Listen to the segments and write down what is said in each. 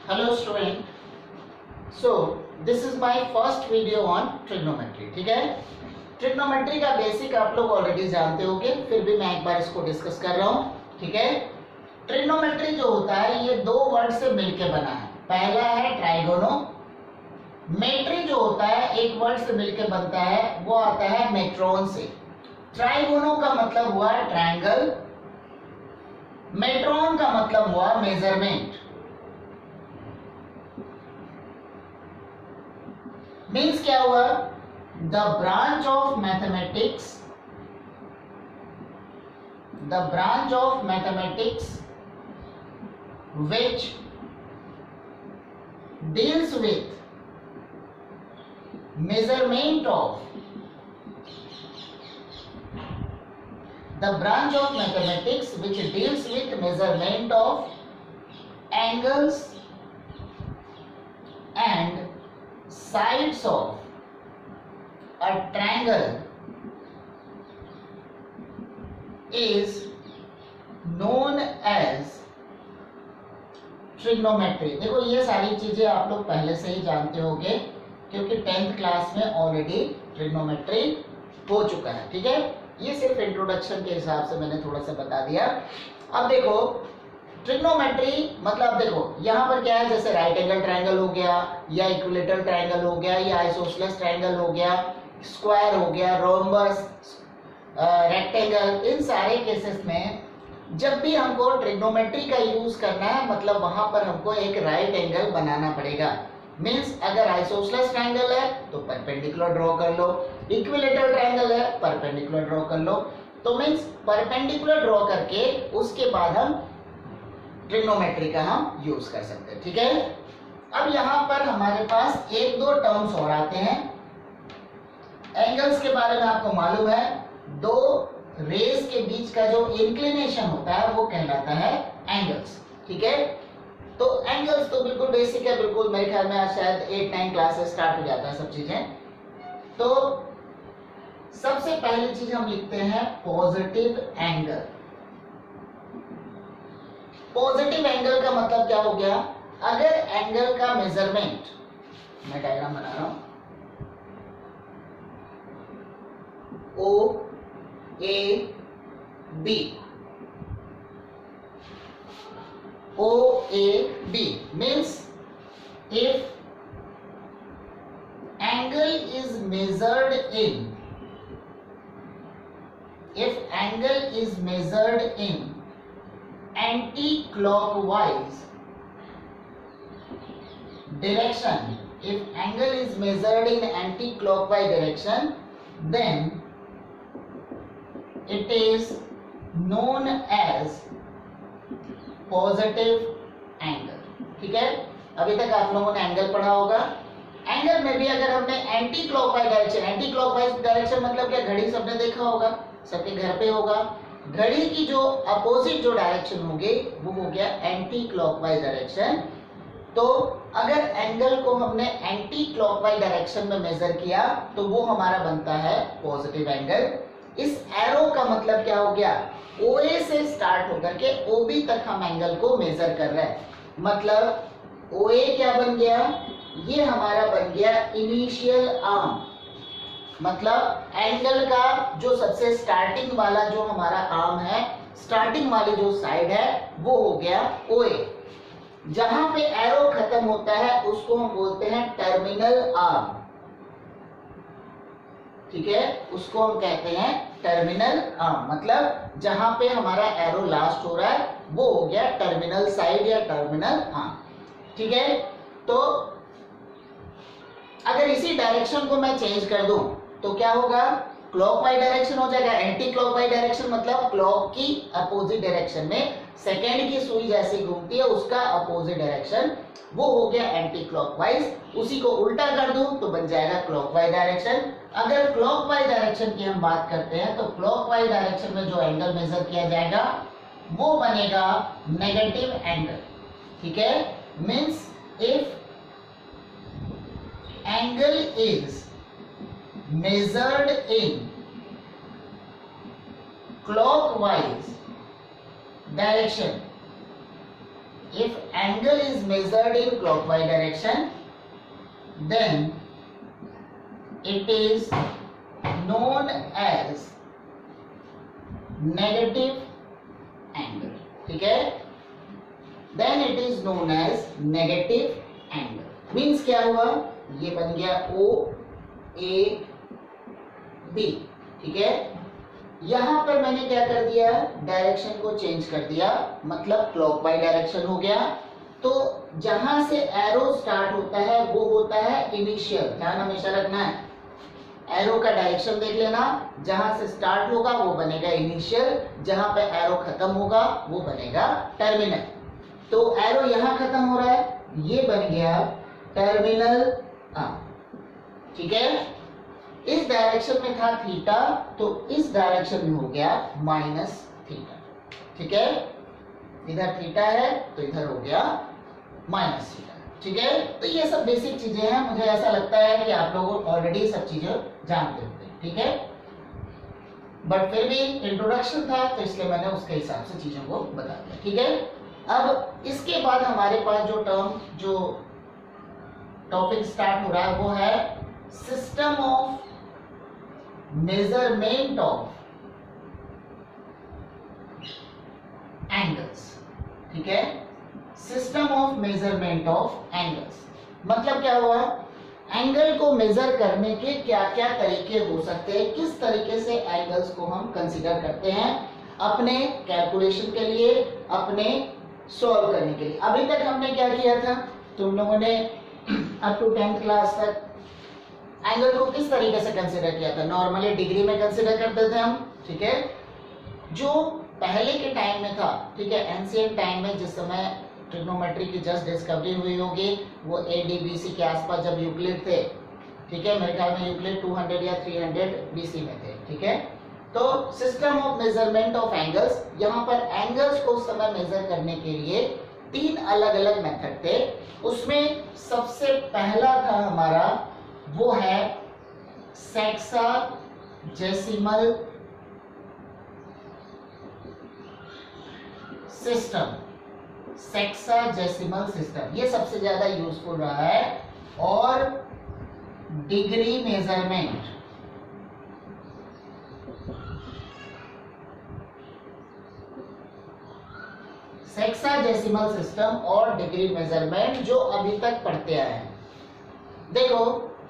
Hello student, so this is my first video on trigonometry. ठीक है, trigonometry का basic आप लोग ऑलरेडी जानते होंगे, फिर भी मैं एक बार इसको डिस्कस कर रहा हूँ। ठीक है, ट्रिग्नोमेट्री जो होता है ये दो वर्ड से मिलके बना है। पहला है ट्राइगोनो, मेट्री जो होता है एक वर्ड से मिलके बनता है, वो आता है मेट्रोन से। ट्राइगोनो का मतलब हुआ ट्रायंगल, मेट्रोन का मतलब हुआ मेजरमेंट। मीन्स क्या हुआ? The branch of mathematics which deals with measurement of angles and sides of a triangle is known as trigonometry. देखो ये सारी चीजें आप लोग पहले से ही जानते होंगे, क्योंकि 10th क्लास में ऑलरेडी ट्रिग्नोमेट्री हो चुका है। ठीक है, ये सिर्फ इंट्रोडक्शन के हिसाब से मैंने थोड़ा सा बता दिया। अब देखो ट्रिग्नोमेट्री मतलब, देखो यहाँ पर क्या है, जैसे राइट एंगल ट्रायंगल हो गया, या इक्विलेटरल ट्रायंगल हो गया, या आइसोसेलेस ट्रायंगल हो गया, स्क्वायर हो गया, रोम्बस, रेक्टेंगल, इन सारे केसेस में जब भी हमको ट्रिग्नोमेट्री का यूज करना है, मतलब वहां पर हमको एक राइट एंगल बनाना पड़ेगा। मींस अगर आइसोसेलेस ट्रायंगल है तो परपेंडिकुलर ड्रॉ कर लो, इक्विलेटरल ट्रायंगल है परपेंडिकुलर ड्रॉ कर लो। तो मींस परपेंडिकुलर ड्रॉ करके उसके बाद हम ट्रिग्नोमेट्री का हम यूज कर सकते हैं। ठीक है, अब यहाँ पर हमारे पास एक दो टर्म्स और आते हैं। एंगल्स के बारे में आपको मालूम है, दो रेस के बीच का जो इंक्लिनेशन होता है वो कहलाता है एंगल्स। ठीक है, तो एंगल्स तो बिल्कुल बेसिक है, बिल्कुल मेरे ख्याल में आज शायद 8-9 क्लास से स्टार्ट हो जाता है सब चीजें। तो सबसे पहली चीज हम लिखते हैं पॉजिटिव एंगल। पॉजिटिव एंगल का मतलब क्या हो गया? अगर एंगल का मेजरमेंट, मैं डायग्राम बना रहा हूं, O A B, O A B means if angle is measured in anti-clockwise direction, then it is known as positive angle. ठीक है, अभी तक आप लोगों ने एंगल पढ़ा होगा। एंगल में भी अगर हमने एंटी क्लॉकवाइज डायरेक्शन मतलब क्या, घड़ी सबने देखा होगा, सबके घर पे होगा। घड़ी की जो अपोजिट जो डायरेक्शन होगी वो हो गया एंटी क्लॉकवाइज डायरेक्शन। तो अगर एंगल को हमने एंटी क्लॉकवाइज डायरेक्शन में मेजर किया तो वो हमारा बनता है पॉजिटिव एंगल। इस एरो का मतलब क्या हो गया? OA से स्टार्ट होकर के OB तक हम एंगल को मेजर कर रहे हैं। मतलब OA क्या बन गया? ये हमारा बन गया इनिशियल आर्म। मतलब एंगल का जो सबसे स्टार्टिंग वाला जो हमारा आर्म है, स्टार्टिंग वाली जो साइड है वो हो गया OA। जहां पे एरो खत्म होता है उसको हम बोलते हैं टर्मिनल आर्म। ठीक है, उसको हम कहते हैं टर्मिनल आर्म। मतलब जहां पे हमारा एरो लास्ट हो रहा है वो हो गया टर्मिनल साइड या टर्मिनल आर्म। ठीक है, तो अगर इसी डायरेक्शन को मैं चेंज कर दूं तो क्या होगा? क्लॉकवाइज डायरेक्शन हो जाएगा। एंटी क्लॉकवाइज डायरेक्शन मतलब क्लॉक की अपोजिट डायरेक्शन में सेकेंड की सुई जैसी घूमती है उसका अपोजिट डायरेक्शन, वो हो गया एंटी क्लॉकवाइज। उसी को उल्टा कर दूं तो बन जाएगा क्लॉकवाइज डायरेक्शन। अगर क्लॉकवाइज डायरेक्शन की हम बात करते हैं तो क्लॉकवाइज डायरेक्शन में जो एंगल मेजर किया जाएगा वो बनेगा नेगेटिव एंगल। ठीक है, means if angle is measured in clockwise direction, if angle is measured in clockwise direction, then it is known as negative angle. ठीक है, then it is known as negative angle. Means क्या हुआ, ये बन गया O A B. ठीक है, यहां पर मैंने क्या कर दिया, डायरेक्शन को चेंज कर दिया, मतलब क्लॉकवाइज डायरेक्शन हो गया। तो जहां से एरो स्टार्ट होता है वो होता है इनिशियल, ध्यान हमेशा रखना है। एरो का डायरेक्शन देख लेना, जहां से स्टार्ट होगा वो बनेगा इनिशियल, जहां पे एरो खत्म होगा वो बनेगा टर्मिनल। तो एरो यहां खत्म हो रहा है, ये बन गया टर्मिनल आर्म। ठीक है, इस डायरेक्शन में था थीटा, तो इस डायरेक्शन में हो गया माइनस थीटा। ठीक है, इधर थीटा है तो इधर हो गया माइनस थीटा। ठीक है, तो ये सब बेसिक चीजें हैं, मुझे ऐसा लगता है कि आप लोग ऑलरेडी सब चीजें जानते होंगे। ठीक है, बट फिर भी इंट्रोडक्शन था तो इसलिए मैंने उसके हिसाब से चीजों को बता दिया। ठीक है, अब इसके बाद हमारे पास जो टॉपिक स्टार्ट हो रहा है वो है system of measurement of angles. ठीक है, system of measurement of angles मतलब क्या हुआ, एंगल को मेजर करने के क्या क्या तरीके हो सकते हैं, किस तरीके से एंगल्स को हम कंसीडर करते हैं अपने कैलकुलेशन के लिए, अपने सॉल्व करने के लिए। अभी तक हमने क्या किया था, तुम लोगों ने अप टू 10th क्लास तक एंगल को किस तरीके से कंसीडर किया था, नॉर्मली डिग्री में कंसीडर करते थे हम। ठीक है, जो पहले के टाइम में था, ठीक है, एंशिएंट टाइम में जिस समय ट्रिग्नोमेट्री की जस्ट डिस्कवरी हुई होगी, वो AD BC के आसपास जब यूक्लिड थे। ठीक है, मेरे ख्याल में यूक्लिड 200 या 300 BC में थे। ठीक है, तो system of measurement of angles, यहाँ पर एंगल्स को उस समय मेजर करने के लिए 3 अलग अलग मेथड थे। उसमें सबसे पहला था हमारा, वो है सेक्साजेसिमल सिस्टम। सेक्साजेसिमल सिस्टम ये सबसे ज्यादा यूजफुल रहा है, और डिग्री मेजरमेंट, सेक्साजेसिमल सिस्टम और डिग्री मेजरमेंट जो अभी तक पढ़ते आए हैं। देखो,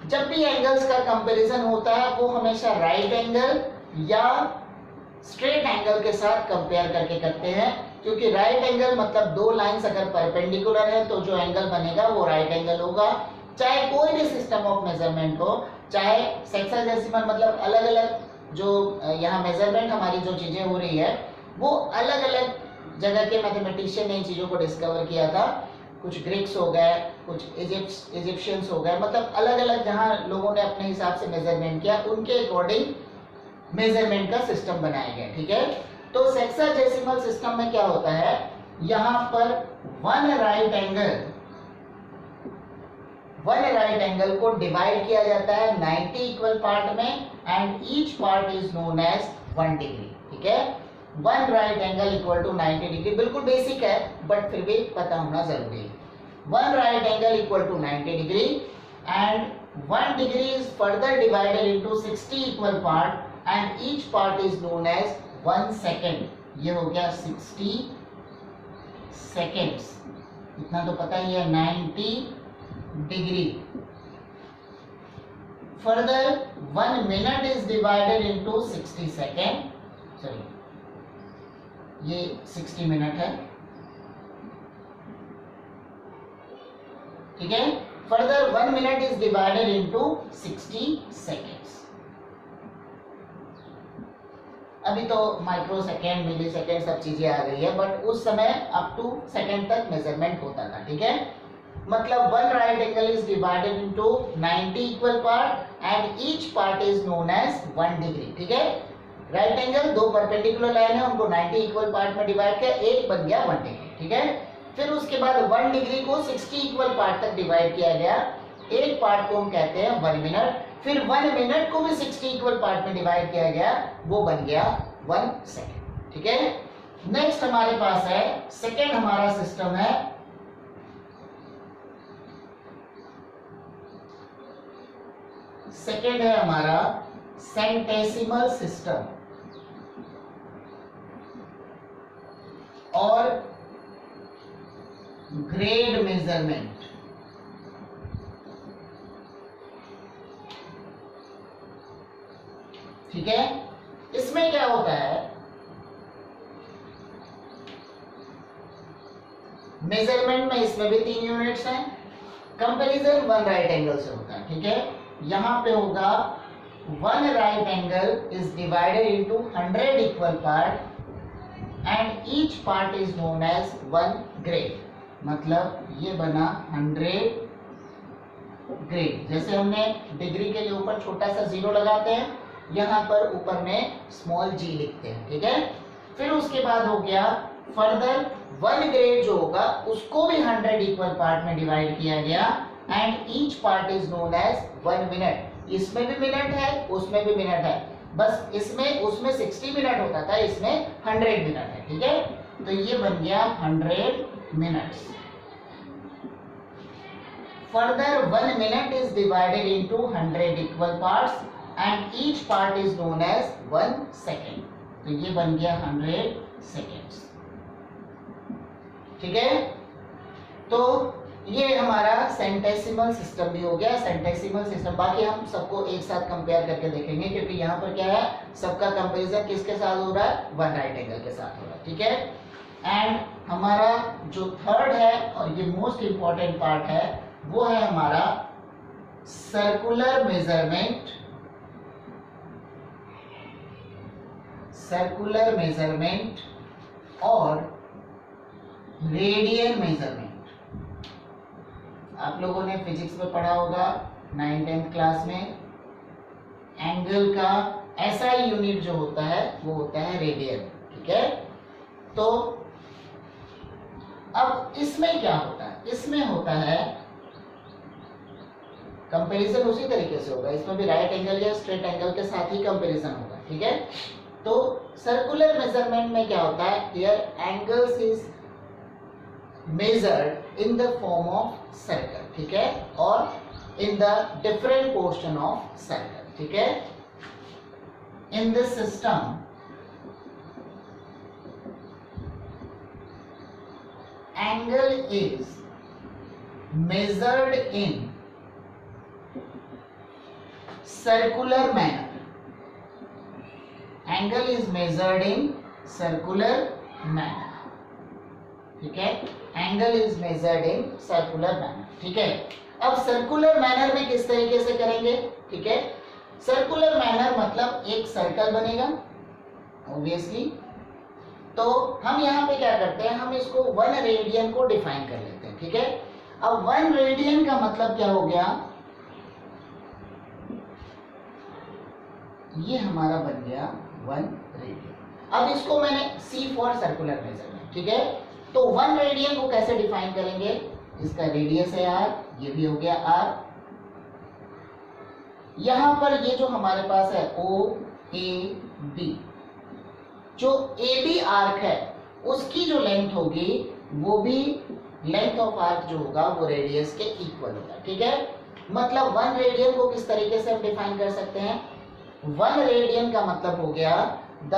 जब भी एंगल्स का कंपैरिजन होता है वो हमेशा राइट एंगल या स्ट्रेट एंगल के साथ कंपेयर करके करते हैं, क्योंकि राइट एंगल मतलब 2 लाइंस अगर परपेंडिकुलर है तो जो एंगल बनेगा वो राइट एंगल होगा। चाहे कोई भी सिस्टम ऑफ मेजरमेंट हो, चाहे सेक्साजेसिमल मतलब अलग अलग जो यहाँ मेजरमेंट हमारी जो चीजें हो रही है वो अलग अलग जगह के मैथमेटिशियन ने इन चीजों को डिस्कवर किया था। कुछ ग्रीक्स हो गए, कुछ इजिप्शियंस हो गए, मतलब अलग अलग जहाँ लोगों ने अपने हिसाब से मेजरमेंट किया, उनके अकॉर्डिंग मेजरमेंट का सिस्टम बनाया गया। ठीक है, तो सेक्साजेसिमल सिस्टम में क्या होता है, यहाँ पर वन राइट एंगल को डिवाइड किया जाता है 90 इक्वल पार्ट में, and each part is known as 1 degree. ठीक है, one right angle equal to 90 degree, बिल्कुल बेसिक है बट फिर भी पता होना जरूरी है। One right angle equal to 90 degree and 1 degree is further divided into 60 equal part, and each part is known as 1 second. ये हो गया 60 सेकेंड्स, इतना तो पता ही है, 90 degree. Further 1 minute is divided into 60 second, sorry ये 60 मिनट है। ठीक है, further 1 minute is divided into 60 seconds. अभी तो माइक्रो सेकेंड, मिली सेकेंड सब चीजें आ गई है, बट उस समय अप टू सेकेंड तक मेजरमेंट होता था। ठीक है, मतलब one right angle is divided into 90 equal part and each part is known as 1 degree. ठीक है, राइट एंगल 2 परपेंडिकुलर लाइन है, उनको 90 इक्वल पार्ट में डिवाइड किया, एक बन गया 1 डिग्री। ठीक है, फिर उसके बाद 1 डिग्री को 60 इक्वल पार्ट तक डिवाइड किया गया, एक पार्ट को हम कहते हैं 1 मिनट, फिर 1 मिनट को भी 60 इक्वल पार्ट में डिवाइड किया गया, वो बन गया 1 सेकेंड। ठीक है, नेक्स्ट हमारे पास है सेकेंड, हमारा सिस्टम है सेकेंड है हमारा सेंटेसिमल सिस्टम और ग्रेड मेजरमेंट। ठीक है, इसमें क्या होता है, मेजरमेंट में इसमें भी 3 यूनिट्स हैं। कंपैरिजन 1 राइट एंगल से होता है। ठीक है, यहां पे होगा 1 right angle is divided into 100 equal part and each part is known as 1 grade. मतलब ये बना 100 ग्रेड। जैसे हमने डिग्री के लिए ऊपर छोटा सा 0 लगाते हैं, यहाँ पर ऊपर में स्मॉल g लिखते हैं। ठीक है, फिर उसके बाद हो गया फर्दर 1 ग्रेड जो होगा उसको भी 100 इक्वल पार्ट में डिवाइड किया गया and each part is known as 1 minute. इसमें भी मिनट है, उसमें भी मिनट है, बस इसमें उसमें 60 मिनट होता था, इसमें 100 मिनट है। ठीक है, तो ये बन गया 100 minutes. Further 1 minute is divided into 100 equal parts and each part is known as 1 second. तो ये बन गया 100 सेकेंड्स। ठीक है, तो ये हमारा सेंटेसिमल सिस्टम भी हो गया। सेंटेसिमल सिस्टम बाकी हम सबको एक साथ कंपेयर करके देखेंगे, क्योंकि यहाँ पर क्या है, सबका कंपैरिजन किसके साथ हो रहा है, 1 राइट एंगल के साथ हो रहा है। ठीक है, एंड हमारा जो थर्ड है और ये मोस्ट इंपॉर्टेंट पार्ट है वो है हमारा सर्कुलर मेजरमेंट। सर्कुलर मेजरमेंट और रेडियन मेजरमेंट। आप लोगों ने फिजिक्स में पढ़ा होगा 9th-10th क्लास में, एंगल का ऐसा यूनिट जो होता है वो होता है रेडियन। ठीक है, तो अब इसमें क्या होता है, इसमें होता है कंपैरिजन उसी तरीके से होगा, इसमें भी राइट एंगल या स्ट्रेट एंगल के साथ ही कंपैरिजन होगा। ठीक है, तो सर्कुलर मेजरमेंट में क्या होता है, here angles is measured in the form of circle। ठीक है, और in the different portion of circle। ठीक है, in this system angle is measured in circular manner। angle is measured in circular manner। ठीक है, angle is measured in circular manner. ठीक है, अब सर्कुलर मैनर में किस तरीके से करेंगे। ठीक है, सर्कुलर मैनर मतलब एक सर्कल बनेगा ऑब्वियसली, तो हम यहाँ पे क्या करते हैं, हम इसको 1 रेडियन को डिफाइन कर लेते हैं। ठीक है, अब 1 रेडियन का मतलब क्या हो गया, ये हमारा बन गया 1 रेडियन। अब इसको मैंने C फॉर सर्कुलर मेजरमेंट। ठीक है, तो 1 रेडियन को कैसे डिफाइन करेंगे, इसका रेडियस है r, ये भी हो गया r। यहां पर ये जो हमारे पास है O A B, जो AB आर्क है उसकी जो लेंथ होगी वो भी लेंथ ऑफ आर्क जो होगा वो रेडियस के इक्वल होगा। ठीक है, मतलब 1 रेडियन को किस तरीके से हम डिफाइन कर सकते हैं, 1 रेडियन का मतलब हो गया the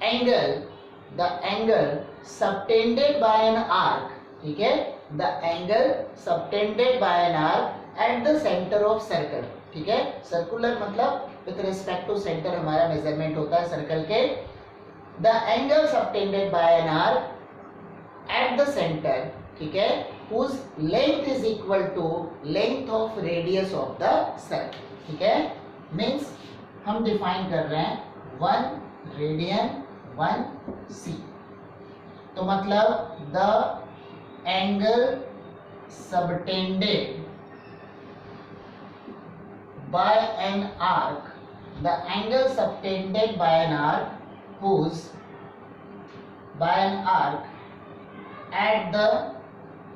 angle subtended by an arc। ठीक है, the angle subtended by an arc at the center of circle। ठीक है, सर्कुलर मतलब विथ रिस्पेक्ट टू सेंटर हमारा मेजरमेंट होता है सर्कल के। The angle subtended by an arc at the center। ठीक है, whose length is equal to length of radius of the circle। ठीक है, मीन्स हम डिफाइन कर रहे हैं 1 रेडियन 1 C। तो मतलब the angle subtended by an arc, the angle subtended by an arc whose by an arc at the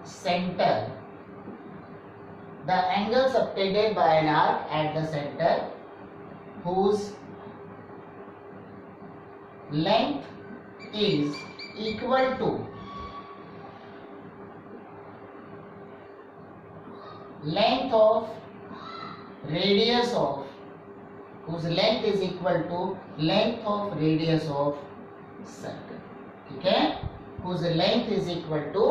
centre, the angle subtended by an arc at the centre whose length is equal to length of radius of whose length is equal to length of radius of circle. ठीक है, whose length is equal to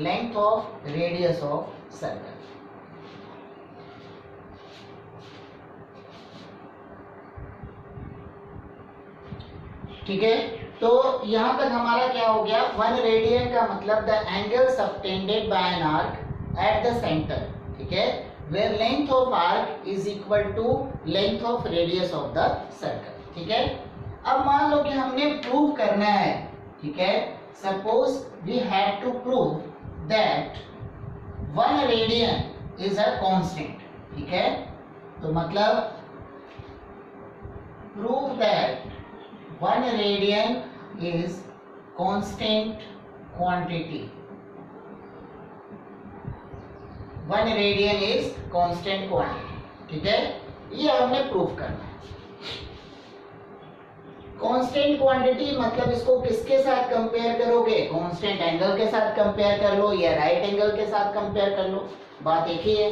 length of radius of circle. ठीक है, तो यहां तक हमारा क्या हो गया, 1 रेडियन का मतलब the angle subtended by an arc at the centre. ठीक है, where length of arc is equal to length of radius of the circle. ठीक है, अब मान लो कि हमने प्रूव करना है. ठीक है, suppose we have to prove that 1 radian is a constant. ठीक है, तो मतलब prove that 1 radian is constant quantity. 1 radian is constant quantity. ठीक है, ये हमने प्रूफ करना है. कांस्टेंट क्वांटिटी मतलब इसको किसके साथ कंपेयर करोगे, कांस्टेंट एंगल के साथ कंपेयर कर लो या राइट एंगल के साथ कंपेयर कर लो, बात एक ही है.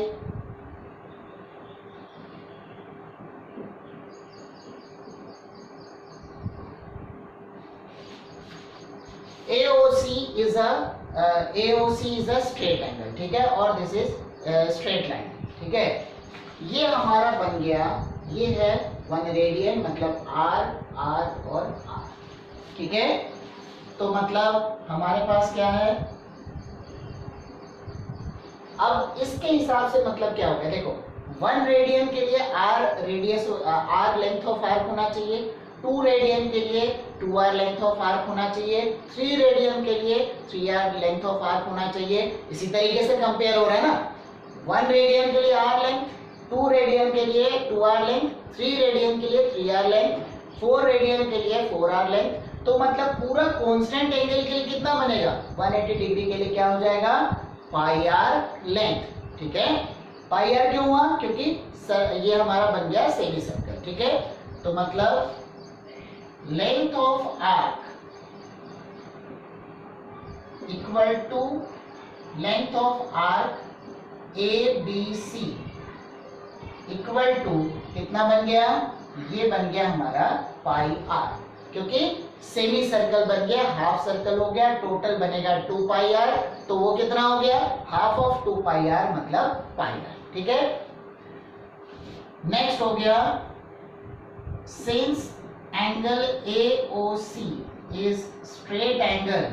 AOC is a straight angle. ठीक है, और दिस इज स्ट्रेट लाइन. ठीक है, ये हमारा बन गया, ये है 1 रेडियन मतलब R R और R. ठीक है, तो मतलब हमारे पास क्या है, अब इसके हिसाब से मतलब क्या होगा, देखो 1 रेडियन के लिए R radius R length of arc होना चाहिए, 2 रेडियन के लिए 2r लेंथ ऑफ आर्क होना चाहिए, 3 रेडियन के लिए 3r लेंथ ऑफ आर्क होना चाहिए. इसी तरीके से कंपेयर हो रहा है ना, 1 रेडियन के लिए r लेंथ, 2 रेडियन के लिए 2r लेंथ, 3 रेडियन के लिए 3r लेंथ, 4 रेडियन के लिए 4r लेंथ. तो मतलब पूरा कांस्टेंट एंगल के लिए कितना बनेगा, 180 डिग्री के लिए क्या हो जाएगा, पाई r लेंथ. ठीक है, पाई r क्यों हुआ, क्योंकि ये हमारा बन गया सेमी सर्कल. ठीक है, तो मतलब length of arc equal to length of arc ABC equal to कितना बन गया, ये बन गया हमारा पाई r, क्योंकि सेमी सर्कल बन गया, हाफ सर्कल हो गया, टोटल बनेगा 2 पाई r, तो वो कितना हो गया, हाफ ऑफ 2 पाई r मतलब पाई r. ठीक है, नेक्स्ट हो गया, since angle AOC is straight angle,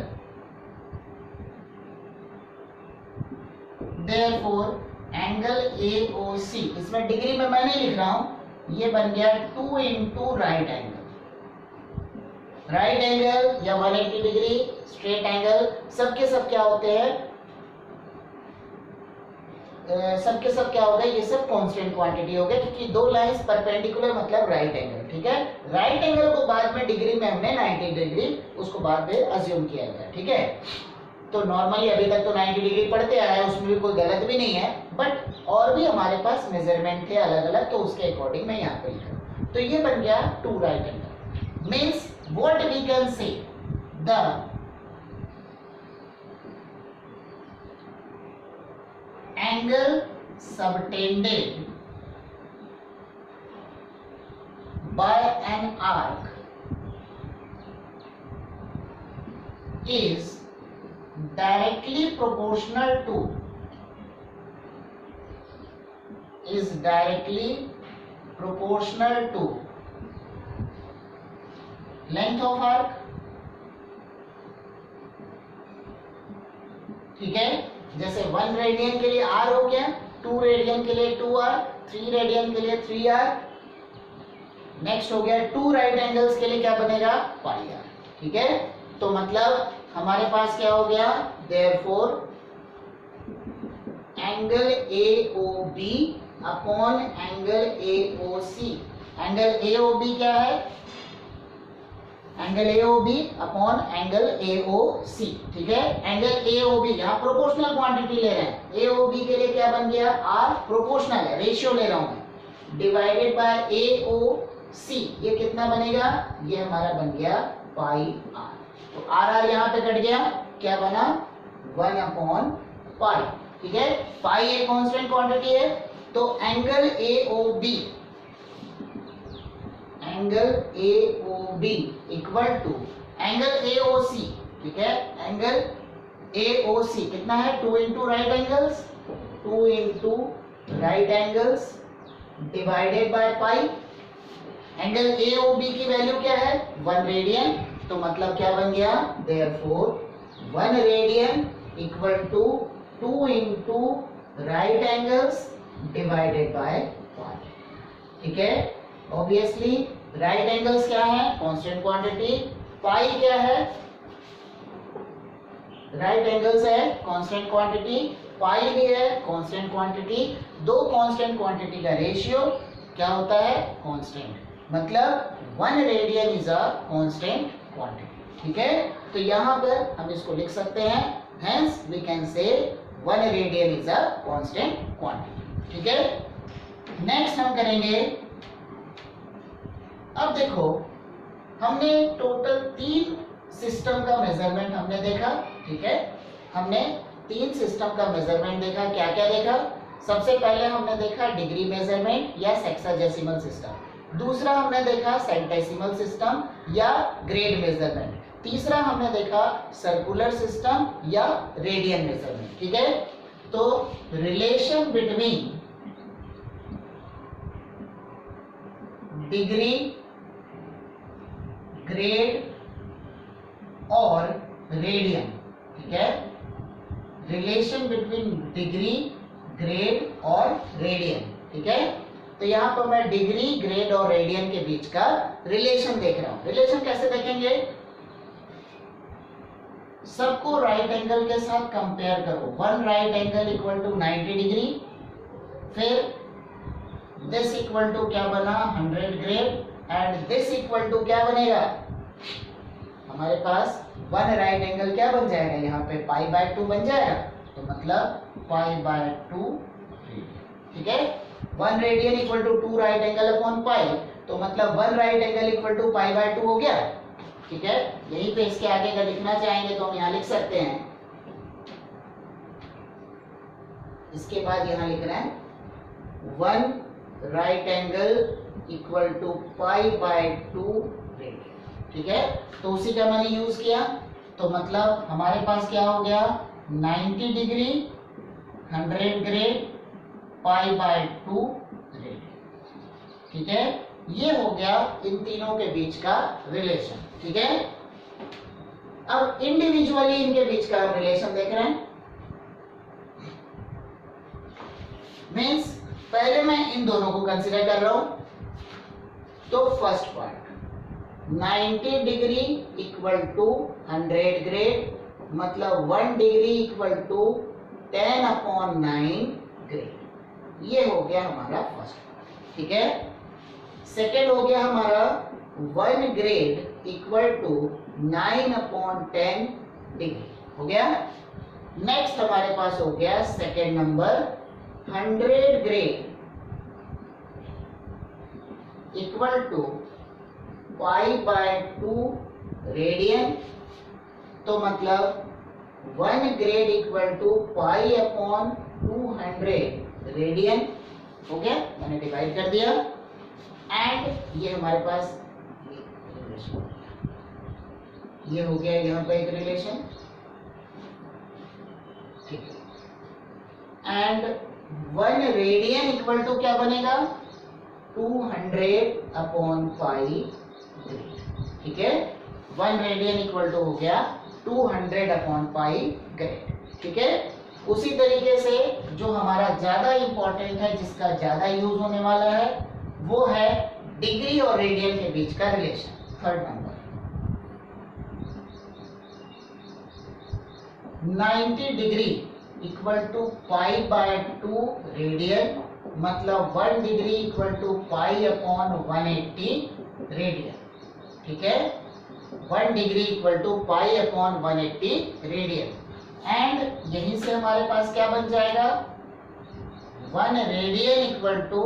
therefore angle AOC, इसमें डिग्री में मैं नहीं लिख रहा हूं, ये बन गया 2 into right angle. Right angle या 180 डिग्री, स्ट्रेट एंगल, सबके सब क्या होते हैं, सबके सब क्या हो गए, ये सब कांस्टेंट क्वांटिटी हो गए, क्योंकि 2 लाइंस परपेंडिकुलर मतलब राइट एंगल. ठीक है, राइट एंगल को बाद में डिग्री में हमने 90 डिग्री उसको बाद में अज्यूम किया गया. ठीक है, तो नॉर्मली अभी तक तो 90 डिग्री पढ़ते आया है, उसमें भी कोई गलत भी नहीं है, बट और भी हमारे पास मेजरमेंट थे अलग अलग, तो उसके अकॉर्डिंग मैं यहाँ पे लिखा. तो ये बन गया 2 right angle. Means what we can say, the angle subtended by an arc is directly proportional to length of arc. ठीक है, जैसे 1 रेडियन के लिए r हो गया, 2 रेडियन के लिए 2r, 3 रेडियन के लिए 3r. नेक्स्ट हो गया 2 राइट एंगल्स के लिए क्या बनेगा, पाई r. ठीक है, तो मतलब हमारे पास क्या हो गया, therefore angle AOB upon angle AOC. Angle AOB क्या है, angle AOB upon angle AOC. ठीक है, एंगल AOB यहाँ प्रोपोर्शनल क्वांटिटी ले रहे हैं, AOB के लिए क्या बन गया, R प्रोपोर्शनल है, रेशियो ले रहा हूं मैं, डिवाइडेड बाय AOC, ये कितना बनेगा, ये हमारा बन गया पाई R. तो R यहाँ पे कट गया, क्या बना, 1 अपॉन पाई. ठीक है, पाई एक कांस्टेंट क्वांटिटी है, तो angle AOB equal to angle AOC, ठीक है, एंगल AOC कितना है, 2 into right angles, 2 into right angles divided by pi. Angle AOB की वैल्यू क्या है, 1 रेडियन, तो मतलब क्या बन गया, therefore 1 radian equal to 2 into right angles divided by pi, ठीक है। ऑब्वियसली राइट एंगल्स क्या है, कांस्टेंट क्वांटिटी, पाई क्या है, राइट एंगल्स है कांस्टेंट क्वांटिटी, पाई भी है कांस्टेंट क्वांटिटी। दो कांस्टेंट क्वांटिटी का रेशियो क्या होता है, कांस्टेंट, मतलब 1 radian is a constant quantity, ठीक है। तो यहां पर हम इसको लिख सकते हैं, hence we can say 1 radian is a constant quantity, ठीक है। नेक्स्ट हम करेंगे, अब देखो हमने टोटल 3 सिस्टम का मेजरमेंट हमने देखा, ठीक है। हमने 3 सिस्टम का मेजरमेंट देखा, क्या क्या देखा, सबसे पहले हमने देखा डिग्री मेजरमेंट या सेक्साडेसिमल सिस्टम, दूसरा हमने देखा सेंटेसिमल सिस्टम या ग्रेड मेजरमेंट, तीसरा हमने देखा सर्कुलर सिस्टम या रेडियन मेजरमेंट, ठीक है। तो रिलेशन बिटवीन डिग्री, ग्रेड और रेडियन, ठीक है, रिलेशन बिटवीन डिग्री, ग्रेड और रेडियन, ठीक है। तो यहां पर मैं डिग्री, ग्रेड और रेडियन के बीच का रिलेशन देख रहा हूं। रिलेशन कैसे देखेंगे, सबको राइट एंगल के साथ कंपेयर करो, 1 right angle equal to 90 degree, फिर दिस इक्वल टू क्या बना 100 grade, and this equal to क्या बनेगा, हमारे पास 1 राइट एंगल क्या बन जाएगा, यहाँ पे पाई बाय 2 बन जाएगा, तो मतलब पाई बाय 2 रेडियन, ठीक है। 1 radian equal to 2 right angle upon pi, तो मतलब 1 right angle equal to pi by 2 हो गया, ठीक है। यही पे इसके आगे का लिखना चाहेंगे तो हम यहाँ लिख सकते हैं, इसके बाद यहाँ लिख रहे हैं 1 right angle equal to pi by 2 radian, ठीक है। तो उसी का मैंने यूज किया, तो मतलब हमारे पास क्या हो गया 90 degree, 100 grade, pi by 2 radian, ठीक है। ये हो गया इन तीनों के बीच का रिलेशन, ठीक है। अब इंडिविजुअली इनके बीच का रिलेशन देख रहे हैं, मीन्स पहले मैं इन दोनों को कंसीडर कर रहा हूं, तो first part 90 degree equal to 100 grade, मतलब 1 डिग्री इक्वल टू 10/9 ग्रेड, ये हो गया हमारा फर्स्ट पार्ट, ठीक है। सेकेंड हो गया हमारा 1 ग्रेड इक्वल टू 9/10 डिग्री, हो गया। नेक्स्ट हमारे पास हो गया second number 100 grade equal to pi by 2 radian, तो मतलब 1 grade equal to pi upon 200 radian, हो गया, मैंने डिवाइड कर दिया, एंड ये हमारे पास ये हो गया यहाँ पे एक रिलेशन, ठीक है। एंड 1 रेडियन इक्वल टू क्या बनेगा 200 अपॉन पाई ग्रेड, ठीक है। 1 रेडियन इक्वल टू हो गया 200 अपॉन पाई ग्रेड, ठीक है। उसी तरीके से जो हमारा ज्यादा इंपॉर्टेंट है, जिसका ज्यादा यूज होने वाला है, वो है डिग्री और रेडियन के बीच का relation. Third number 90 degree equal to pi by 2 radian, मतलब 1 degree equal to pi upon 180 radian, ठीक है। 1 degree equal to pi upon 180 radian, and यहीं से हमारे पास क्या बन जाएगा 1 radian equal to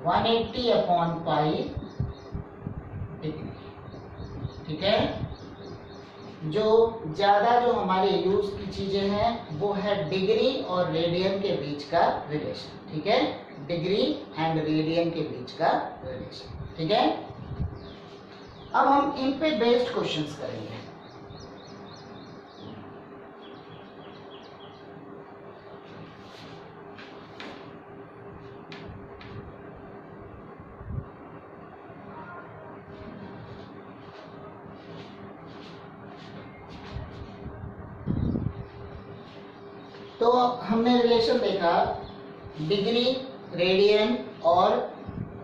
180 upon pi degree, ठीक है। जो ज्यादा जो हमारे यूज की चीजें हैं वो है डिग्री और रेडियन के बीच का रिलेशन, ठीक है। डिग्री एंड रेडियन के बीच का रिलेशन। ठीक है, अब हम इन पे बेस्ड क्वेश्चंस करेंगे। तो हमने रिलेशन देखा डिग्री, रेडियन और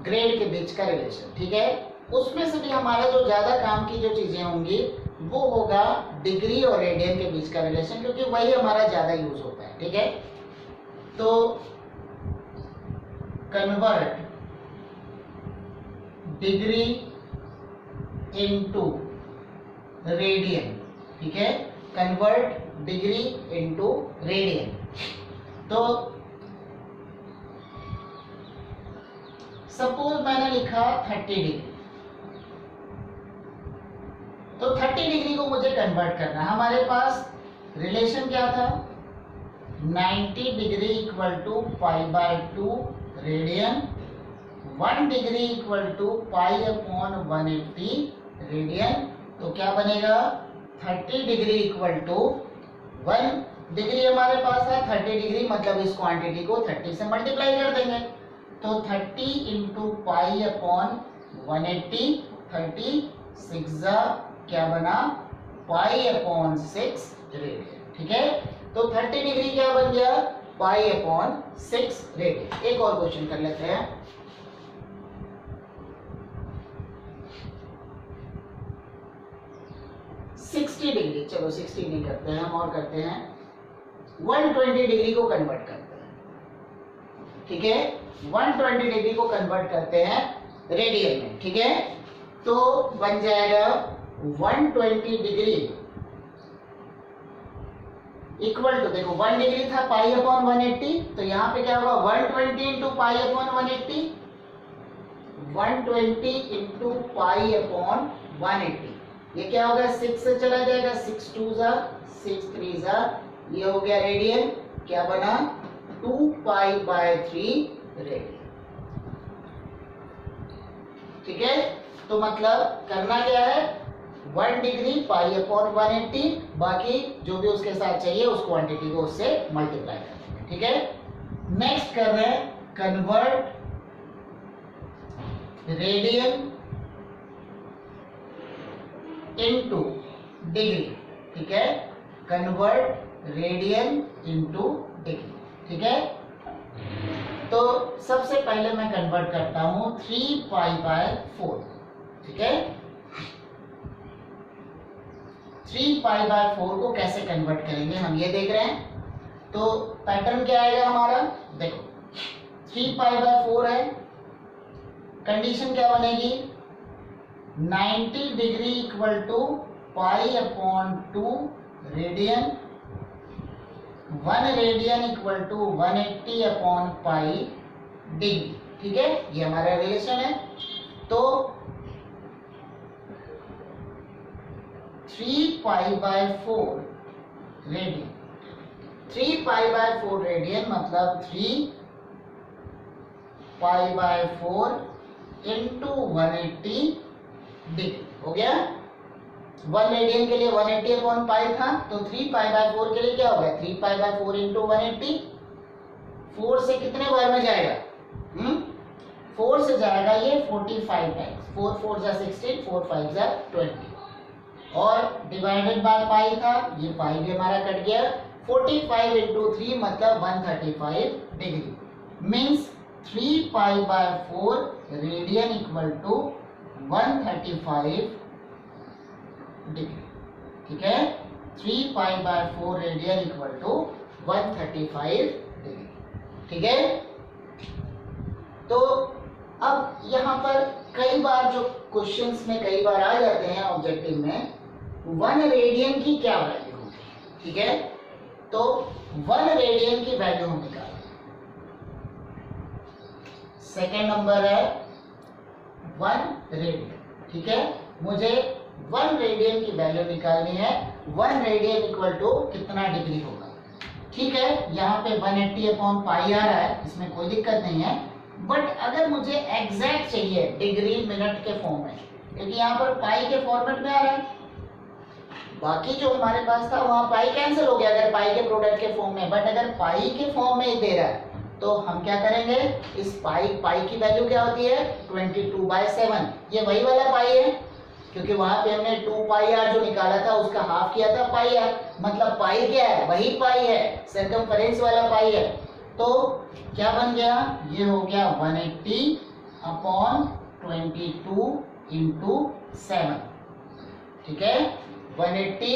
ग्रेड के बीच का रिलेशन। ठीक है, उसमें से भी हमारा जो ज्यादा काम की जो चीजें होंगी वो होगा डिग्री और रेडियन के बीच का रिलेशन, क्योंकि वही हमारा ज्यादा यूज होता है। ठीक है, तो कन्वर्ट डिग्री इनटू रेडियन। ठीक है, कन्वर्ट डिग्री इनटू रेडियन। तो सपोज मैंने लिखा 30 डिग्री, तो 30 डिग्री को मुझे कन्वर्ट करना है। हमारे पास रिलेशन क्या था, 90 degree equal to π/2 radian, 1 degree equal to π/180 radian. तो क्या बनेगा, 30 डिग्री इक्वल टू 1 डिग्री हमारे पास है, 30 डिग्री मतलब इस क्वांटिटी को 30 से मल्टीप्लाई कर देंगे। तो 30 इंटू π/180, 36 क्या बना, π/6 रेडियन। ठीक है, तो 30 डिग्री क्या बन गया, π/6 रेडियन। एक और क्वेश्चन कर लेते हैं। सिक्सटी डिग्री, चलो 60 नहीं करते हैं हम, और करते हैं 120 डिग्री को कन्वर्ट करते हैं। ठीक है, 120 डिग्री को कन्वर्ट करते हैं रेडियन में। ठीक है, तो बन जाएगा 120 डिग्री इक्वल टू, देखो 1 डिग्री था π/180, तो यहाँ पे क्या होगा 120 इंटू π/180, 120 इंटू π/180। ये क्या होगा, 6 से चला जाएगा, 6 2 6 3 ये हो गया रेडियन। क्या बना, 2π/3 रेडियन। ठीक है, तो मतलब करना क्या है, 1 डिग्री π/180, बाकी जो भी उसके साथ चाहिए उस क्वांटिटी को उससे मल्टीप्लाई कर देंगे। ठीक है, नेक्स्ट कर रहे हैं कन्वर्ट रेडियन इनटू डिग्री। ठीक है, कन्वर्ट रेडियन इनटू डिग्री। ठीक है, तो सबसे पहले मैं कन्वर्ट करता हूं 3π/4। ठीक है, 3π/4 को कैसे कन्वर्ट करेंगे हम ये देख रहे हैं। तो पैटर्न क्या आएगा हमारा, देखो 3π/4 है, कंडीशन क्या बनेगी, 90 degree equal to π/2 radian, 1 radian equal to 180/π degree. ठीक है, ये हमारा रिलेशन है। तो 3π/4 रेडियन, 3π/4 रेडियन मतलब 3π/4 इंटू 180 डिग्री हो गया। 1 रेडियन के लिए 180/π था, तो 3π/4 के लिए क्या होगा, 3π/4 इंटू 180। 4 से कितने बार में जाएगा, 4 से जाएगा ये 45 टाइम्स, 4 4 जा 16, 4 5 जा 20, और डिवाइडेड बाय पाई था, ये पाई भी हमारा कट गया। 45 इंटू 3 मतलब 135 degree, means 3π/4 radian equal to 135 degree. ठीक है, 3π/4 रेडियन इक्वल टू 135 डिग्री। ठीक है, तो अब यहाँ पर कई बार जो क्वेश्चंस में कई बार आ जाते हैं ऑब्जेक्टिव में, 1 रेडियन की क्या वैल्यू होगी। ठीक है, तो 1 रेडियन की वैल्यू हम निकालें। सेकेंड नंबर है 1 रेडियन। ठीक है, मुझे 1 रेडियन की वैल्यू निकालनी है। 1 रेडियन इक्वल टू कितना डिग्री होगा। ठीक है, यहाँ पे 180 अपॉन पाई आ रहा है, इसमें कोई दिक्कत नहीं है। बट अगर मुझे एग्जैक्ट चाहिए डिग्री मिनट के फॉर्म में, क्योंकि यहाँ पर पाई के फॉर्मेट में आ रहा है, बाकी जो हमारे पास था वहाँ पाई कैंसिल हो गया अगर पाई के प्रोडक्ट के फॉर्म में, बट अगर पाई के फॉर्म में दे रहा है तो हम क्या करेंगे, इस पाई की वैल्यू क्या होती है 22/7, ये वही वाला पाई है, क्योंकि वहां पे हमने 2 पाई आर जो निकाला था उसका हाफ किया था पाई आर, मतलब पाई क्या है, वही पाई है, सर्कमफेरेंस वाला पाई है। तो क्या बन गया, ये हो गया 180 अपॉन 22 इंटू 7, ठीक है, 180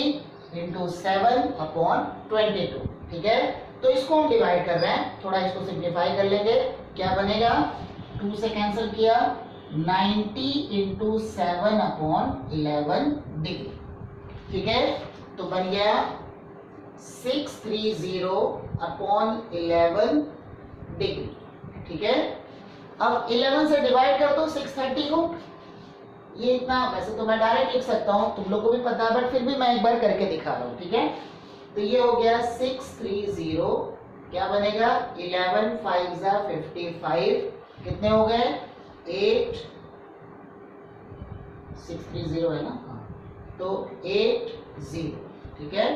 इंटू 7 अपॉन 22, ठीक है। तो इसको हम डिवाइड कर रहे हैं, थोड़ा इसको सिंप्लीफाई कर लेंगे, क्या बनेगा, 2 से कैंसिल किया, 90 इंटू 7 अपॉन 11 डिग्री, ठीक है। तो बन गया 630 अपॉन 11 डिग्री, ठीक है। अब 11 से डिवाइड कर दो 630 को, ये इतना, वैसे तो मैं डायरेक्ट लिख सकता हूँ, तुम लोग को भी पता है, बट फिर भी मैं एक बार करके दिखा रहा हूँ, ठीक है। तो ये हो गया 630, क्या बनेगा, 11 5 जा 55, कितने हो गए 8, 630 है ना, तो 80, ठीक है।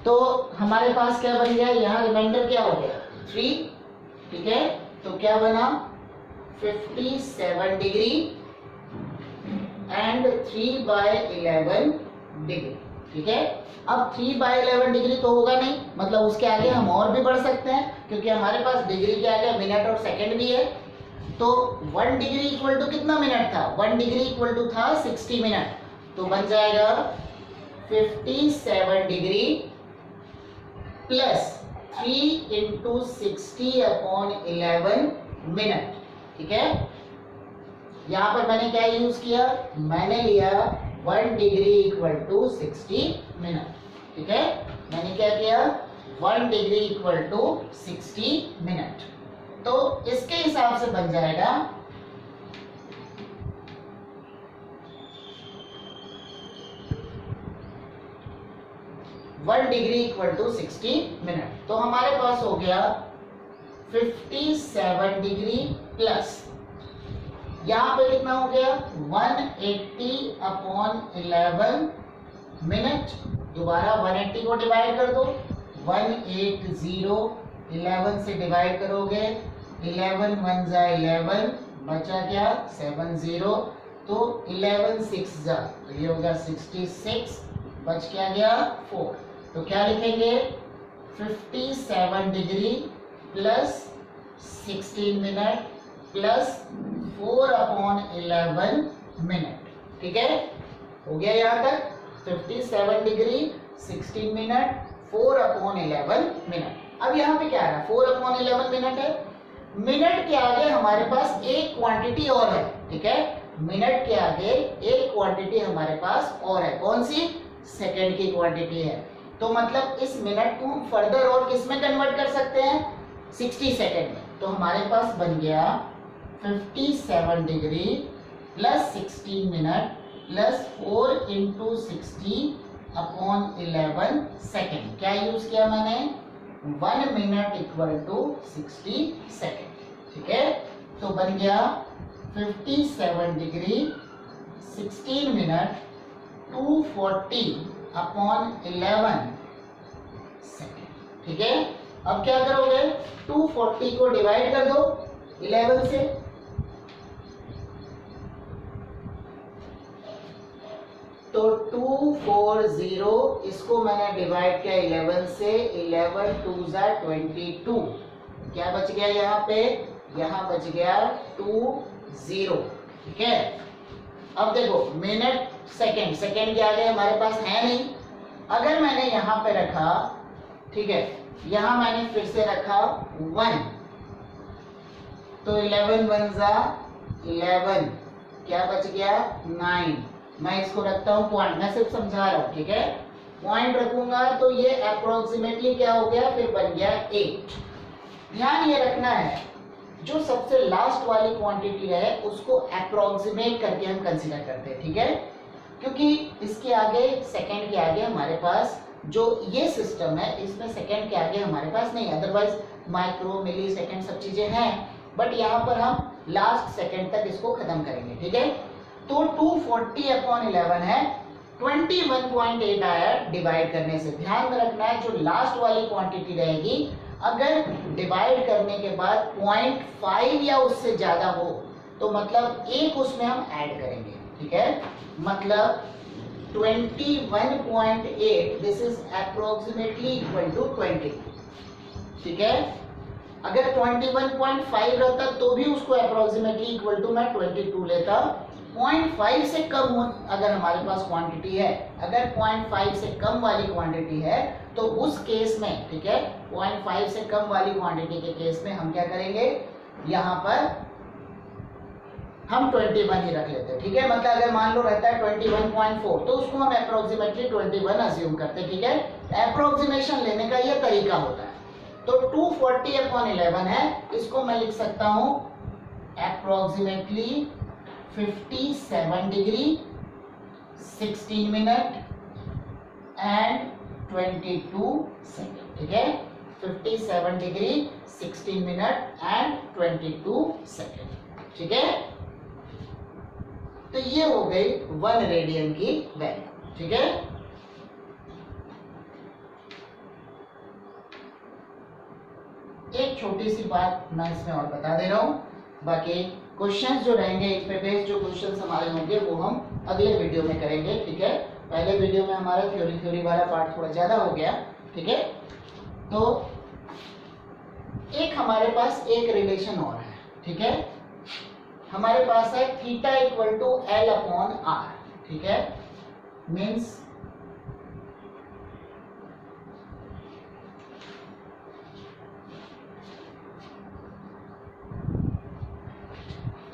तो हमारे पास क्या बन गया, यहाँ रिमाइंडर क्या हो गया 3, ठीक है। तो क्या बना 57 डिग्री एंड 3/11 डिग्री, ठीक है। अब 3/11 डिग्री तो होगा नहीं, मतलब उसके आगे हम और भी बढ़ सकते हैं, क्योंकि हमारे पास डिग्री के आगे मिनट और सेकंड भी है। तो 1 डिग्री इक्वल टू कितना मिनट था, 1 डिग्री इक्वल टू था 60 मिनट, तो बन जाएगा 57 degree plus 3 into 60 upon 11 minute, ठीक है। यहां पर मैंने क्या यूज किया, मैंने लिया 1 डिग्री इक्वल टू 60 मिनट, ठीक है। मैंने क्या किया, 1 डिग्री इक्वल टू 60 मिनट, तो इसके हिसाब से बन जाएगा 1 डिग्री इक्वल टू 60 मिनट। तो हमारे पास हो गया 57 डिग्री प्लस, यहां पे कितना हो गया 180 अपॉन 11 मिनट, दोबारा 180 को डिवाइड कर दो, 180, 11 से डिवाइड करोगे, 11 1 जा 11, बचा क्या 70, तो 11 6 जा, तो ये हो गया 66, बच क्या गया 4, तो क्या लिखेंगे 57 degree plus 16 minute plus 4 upon 11 minute, ठीक है। हो गया यहाँ तक 57 डिग्री 16 मिनट 4 अपॉन 11 मिनट। अब यहाँ पे क्या है 4 अपॉन 11 मिनट है, मिनट के आगे हमारे पास एक क्वांटिटी और है, ठीक है। मिनट के आगे एक क्वांटिटी हमारे पास और है, कौन सी, सेकंड की क्वांटिटी है। तो मतलब इस मिनट को हम फर्दर और किस में कन्वर्ट कर सकते हैं 60 सेकंड में। तो हमारे पास बन गया 57 degree plus 16 minute plus 4 into 60 upon 11 second. क्या यूज किया मैंने 1 मिनट इक्वल टू 60 सेकेंड, ठीक है। तो बन गया 57 डिग्री 16 मिनट 240 अपॉन 11 सेकेंड, ठीक है। अब क्या करोगे 240 को डिवाइड कर दो 11 से, तो 240 इसको मैंने डिवाइड किया 11 से, 11 2 जा 22, क्या बच गया यहाँ पे, यहाँ बच गया 20, ठीक है। अब देखो मिनट सेकंड, सेकंड के आगे हमारे पास है नहीं, अगर मैंने यहाँ पे रखा, ठीक है, यहाँ मैंने फिर से रखा 1, तो 11 1 जा 11, क्या बच गया 9, मैं इसको रखता हूँ पॉइंट, मैं सिर्फ समझा रहा हूँ, ठीक है। पॉइंट रखूंगा तो ये अप्रोक्सीमेटली क्या हो गया, फिर बन गया 8। ध्यान ये रखना है जो सबसे लास्ट वाली क्वांटिटी रहे उसको अप्रोक्सीमेट करके हम कंसीडर करते हैं, ठीक है। क्योंकि इसके आगे, सेकंड के आगे हमारे पास जो ये सिस्टम है इसमें सेकंड के आगे हमारे पास नहीं, अदरवाइज माइक्रो मिली सेकंड सब चीजें हैं, बट यहाँ पर हम लास्ट सेकंड तक इसको खत्म करेंगे, ठीक है। तो 240/11 है, 21.8 आया डिवाइड करने से। ध्यान में रखना है जो लास्ट वाली क्वांटिटी रहेगी अगर डिवाइड करने के बाद 0.5 या उससे ज्यादा हो तो मतलब एक उसमें हम ऐड करेंगे, ठीक है। मतलब 21.8 this is approximately equal to 20, ठीक है। अगर 21.5 रहता तो भी उसको अप्रोक्सीमेटली इक्वल टू मैं 22 लेता। 0.5 से कम अगर हमारे पास क्वांटिटी है, अगर 0.5 से कम वाली क्वांटिटी है तो उस केस में, ठीक है, 0.5 से कम वाली क्वांटिटी के केस में हम क्या करेंगे, यहाँ पर हम 21 ही रख लेते हैं, ठीक है। मतलब अगर मान लो रहता है 21.4 तो उसको हम अप्रोक्सीमेटली 21 अज्यूम करते हैं, ठीक है। अप्रोक्सीमेशन लेने का ये तरीका होता है। तो 240/11 है, इसको मैं लिख सकता हूं approximately 57 degree 16 minute and 22 second, ठीक है। 57 डिग्री 16 मिनट एंड 22 सेकेंड, ठीक है। तो ये हो गई 1 रेडियन की वैल्यू, ठीक है। एक छोटी सी बात मैं इसमें और बता दे रहा हूं, बाकी क्वेश्चंस जो रहेंगे इस पे बेस्ड जो क्वेश्चंस हमारे होंगे वो हम अगले वीडियो में करेंगे, ठीक है। पहले वीडियो में हमारा थ्योरी वाला पार्ट थोड़ा ज्यादा हो गया, ठीक है। तो एक हमारे पास एक रिलेशन और है, ठीक है। हमारे पास है थीटा इक्वल टू L/R, ठीक है। मीन्स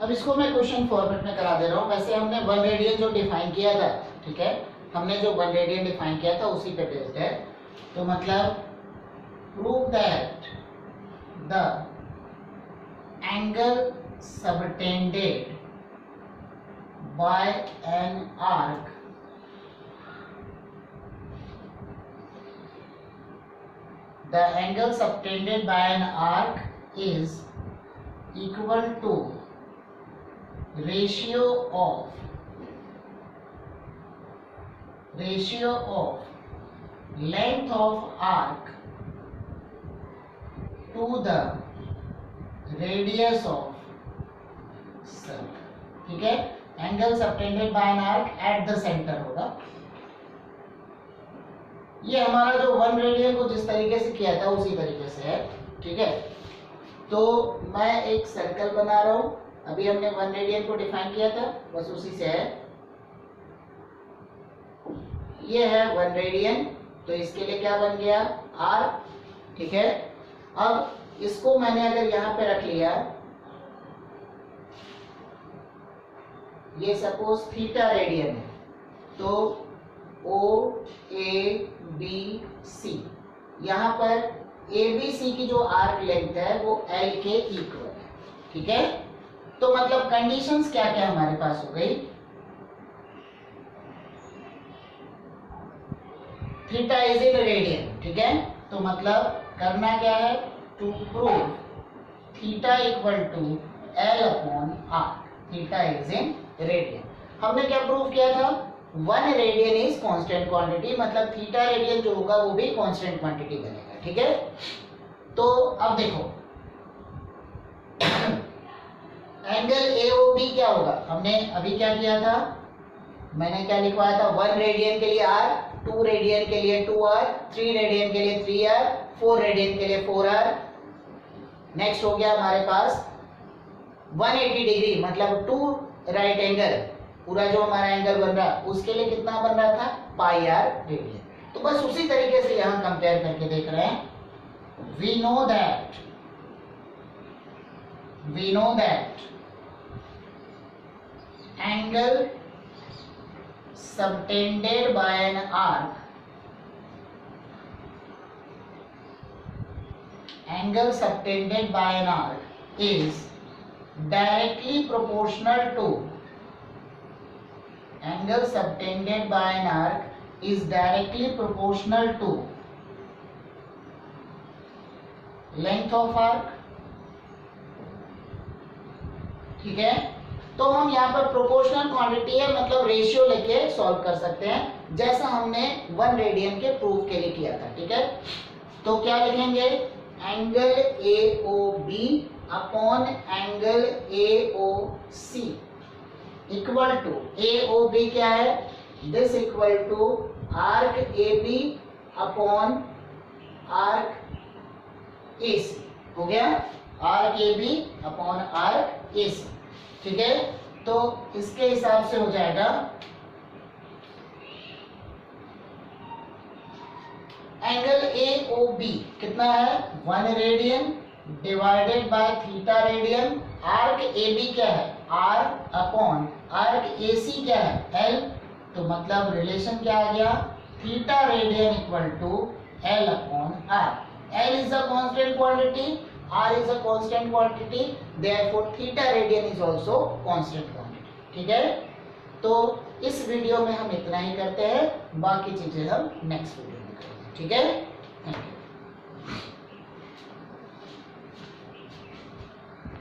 अब इसको मैं क्वेश्चन फॉर्मेट में करा दे रहा हूं। वैसे हमने 1 रेडियन जो डिफाइन किया था, ठीक है, हमने जो 1 रेडियन डिफाइन किया था उसी पे बेस्ड है। तो मतलब prove that the angle subtended by an arc the angle subtended by an arc is equal to ratio of length of arc to the radius of circle, ठीक है। Angle subtended by an arc at the centre होगा। ये हमारा जो 1 radian को जिस तरीके से किया था उसी तरीके से है, ठीक है। तो मैं एक सर्कल बना रहा हूं, अभी हमने 1 रेडियन को डिफाइन किया था, बस उसी से है। ये है 1 रेडियन, तो इसके लिए क्या बन गया R, ठीक है। अब इसको मैंने अगर यहां पे रख लिया, ये सपोज थीटा रेडियन है, तो OABC, यहाँ पर ABC की जो आर्क लेंथ है वो L के इक्वल है, ठीक है। तो मतलब कंडीशंस क्या क्या हमारे पास हो गई, थीटा इज इन रेडियन, ठीक है। तो मतलब करना क्या है, to prove theta equal to L/R, theta is in radian. हमने क्या प्रूव किया था, 1 रेडियन इज कांस्टेंट क्वांटिटी, मतलब थीटा रेडियन जो होगा वो भी कांस्टेंट क्वांटिटी बनेगा, ठीक है। तो अब देखो एंगल AOB क्या होगा, हमने अभी क्या किया था, मैंने क्या लिखवाया था, 1 रेडियन के लिए R, 2 रेडियन के लिए 2R, 3 रेडियन के लिए 3R, 4 रेडियन के लिए 4R। नेक्स्ट हो गया हमारे पास 180 डिग्री, मतलब 2 राइट एंगल, पूरा जो हमारा एंगल बन रहा उसके लिए कितना बन रहा था, पाई R रेडियन। तो बस उसी तरीके से यहां कंपेयर करके देख रहे हैं। we know that angle subtended by an arc is directly proportional to angle subtended by an arc is directly proportional to length of arc। ठीक है, तो हम यहाँ पर प्रोपोर्शनल क्वांटिटी है मतलब रेशियो लेके सॉल्व कर सकते हैं, जैसा हमने 1 रेडियन के प्रूफ के लिए किया था। ठीक है, तो क्या लिखेंगे, angle AOB upon angle AOC equal to, AOB क्या है, this equal to arc AB upon arc AC। हो गया, arc AB upon arc AC। ठीक है, तो इसके हिसाब से हो जाएगा एंगल AOB कितना है, 1 radian divided by theta radian. Arc AB क्या है, R अपॉन आर्क AC क्या है, L। तो मतलब रिलेशन क्या आ गया, theta radian equal to L upon R। L is a constant quantity, R is a constant quantity, therefore theta radian is also constant quantity। ठीक है, तो इस वीडियो में हम इतना ही करते हैं, बाकी चीजें हम नेक्स्ट वीडियो में करेंगे। ठीक है, थैंक यू।